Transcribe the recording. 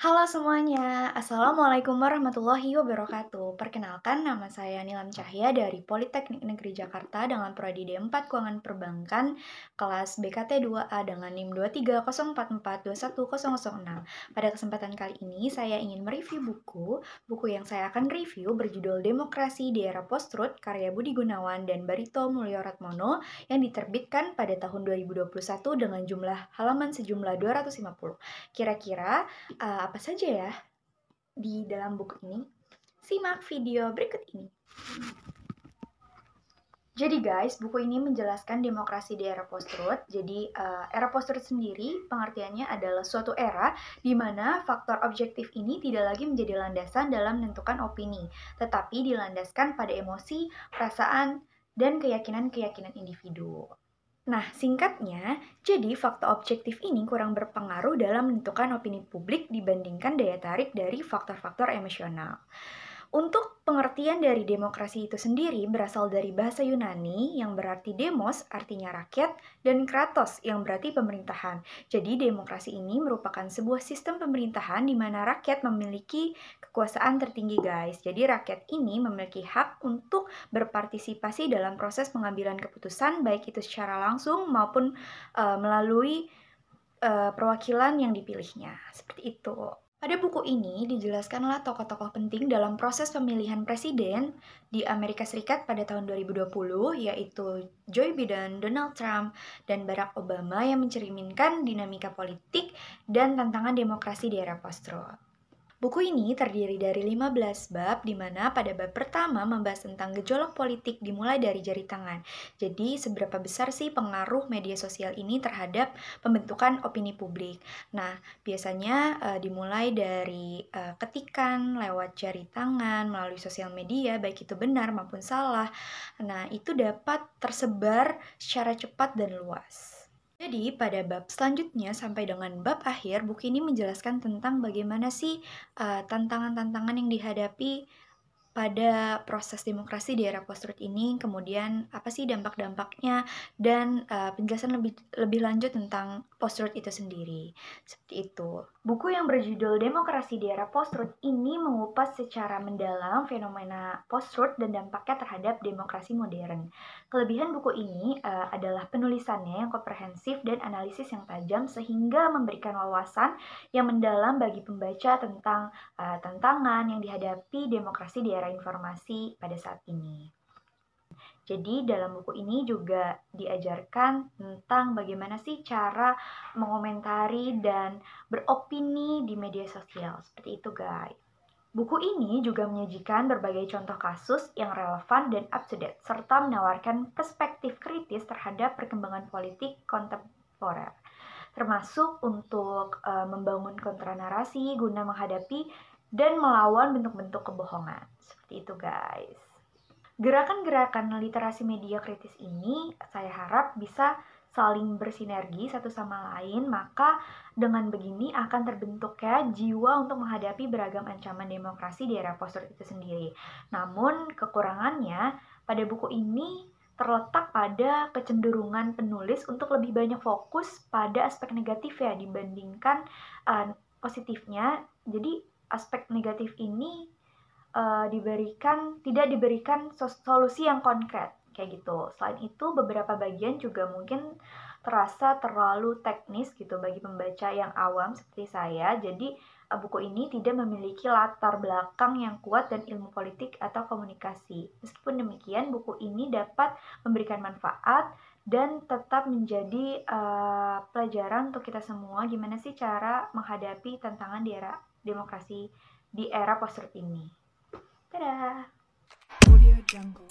Halo semuanya, Assalamualaikum warahmatullahi wabarakatuh. Perkenalkan, nama saya Nilam Cahya dari Politeknik Negeri Jakarta dengan prodi D4 Keuangan Perbankan, kelas BKT 2A dengan NIM 23044210006. Pada kesempatan kali ini, saya ingin mereview buku. Buku yang saya akan review berjudul Demokrasi di Era Post-Truth, karya Budi Gunawan dan Barito Mulyoratmono, yang diterbitkan pada tahun 2021 dengan jumlah halaman sejumlah 250. Kira-kira apa saja ya di dalam buku ini? Simak video berikut ini. Jadi guys, buku ini menjelaskan demokrasi di era post-truth. Jadi era post-truth sendiri pengertiannya adalah suatu era di mana faktor objektif ini tidak lagi menjadi landasan dalam menentukan opini, tetapi dilandaskan pada emosi, perasaan, dan keyakinan-keyakinan individu. Nah, singkatnya, jadi fakta objektif ini kurang berpengaruh dalam menentukan opini publik dibandingkan daya tarik dari faktor-faktor emosional. Untuk pengertian dari demokrasi itu sendiri berasal dari bahasa Yunani yang berarti demos, artinya rakyat, dan kratos yang berarti pemerintahan. Jadi demokrasi ini merupakan sebuah sistem pemerintahan di mana rakyat memiliki kekuasaan tertinggi guys. Jadi rakyat ini memiliki hak untuk berpartisipasi dalam proses pengambilan keputusan baik itu secara langsung maupun melalui perwakilan yang dipilihnya. Seperti itu. Pada buku ini dijelaskanlah tokoh-tokoh penting dalam proses pemilihan presiden di Amerika Serikat pada tahun 2020, yaitu Joe Biden, Donald Trump, dan Barack Obama yang mencerminkan dinamika politik dan tantangan demokrasi di era post-truth. Buku ini terdiri dari 15 bab, di mana pada bab pertama membahas tentang gejolak politik dimulai dari jari tangan. Jadi, seberapa besar sih pengaruh media sosial ini terhadap pembentukan opini publik? Nah, biasanya dimulai dari ketikan lewat jari tangan melalui sosial media, baik itu benar maupun salah. Nah, itu dapat tersebar secara cepat dan luas. Jadi, pada bab selanjutnya sampai dengan bab akhir, buku ini menjelaskan tentang bagaimana sih tantangan-tantangan yang dihadapi pada proses demokrasi di era post-truth ini, kemudian apa sih dampak-dampaknya, dan penjelasan lebih lanjut tentang post-truth itu sendiri. Seperti itu. Buku yang berjudul Demokrasi di Era Post-Truth ini mengupas secara mendalam fenomena post-truth dan dampaknya terhadap demokrasi modern. Kelebihan buku ini adalah penulisannya yang komprehensif dan analisis yang tajam sehingga memberikan wawasan yang mendalam bagi pembaca tentang tantangan yang dihadapi demokrasi di era informasi pada saat ini. Jadi dalam buku ini juga diajarkan tentang bagaimana sih cara mengomentari dan beropini di media sosial. Seperti itu guys. Buku ini juga menyajikan berbagai contoh kasus yang relevan dan up-to-date, serta menawarkan perspektif kritis terhadap perkembangan politik kontemporer, termasuk untuk membangun kontranarasi guna menghadapi dan melawan bentuk-bentuk kebohongan. Seperti itu guys. Gerakan-gerakan literasi media kritis ini saya harap bisa saling bersinergi satu sama lain, maka dengan begini akan terbentuknya jiwa untuk menghadapi beragam ancaman demokrasi di era post-truth itu sendiri. Namun kekurangannya pada buku ini terletak pada kecenderungan penulis untuk lebih banyak fokus pada aspek negatif ya dibandingkan positifnya. Jadi aspek negatif ini tidak diberikan solusi yang konkret kayak gitu. Selain itu beberapa bagian juga mungkin terasa terlalu teknis gitu bagi pembaca yang awam seperti saya. Jadi buku ini tidak memiliki latar belakang yang kuat dan ilmu politik atau komunikasi. Meskipun demikian, buku ini dapat memberikan manfaat dan tetap menjadi pelajaran untuk kita semua gimana sih cara menghadapi tantangan di era demokrasi di era post-truth ini. Dadah! Audio Jungle.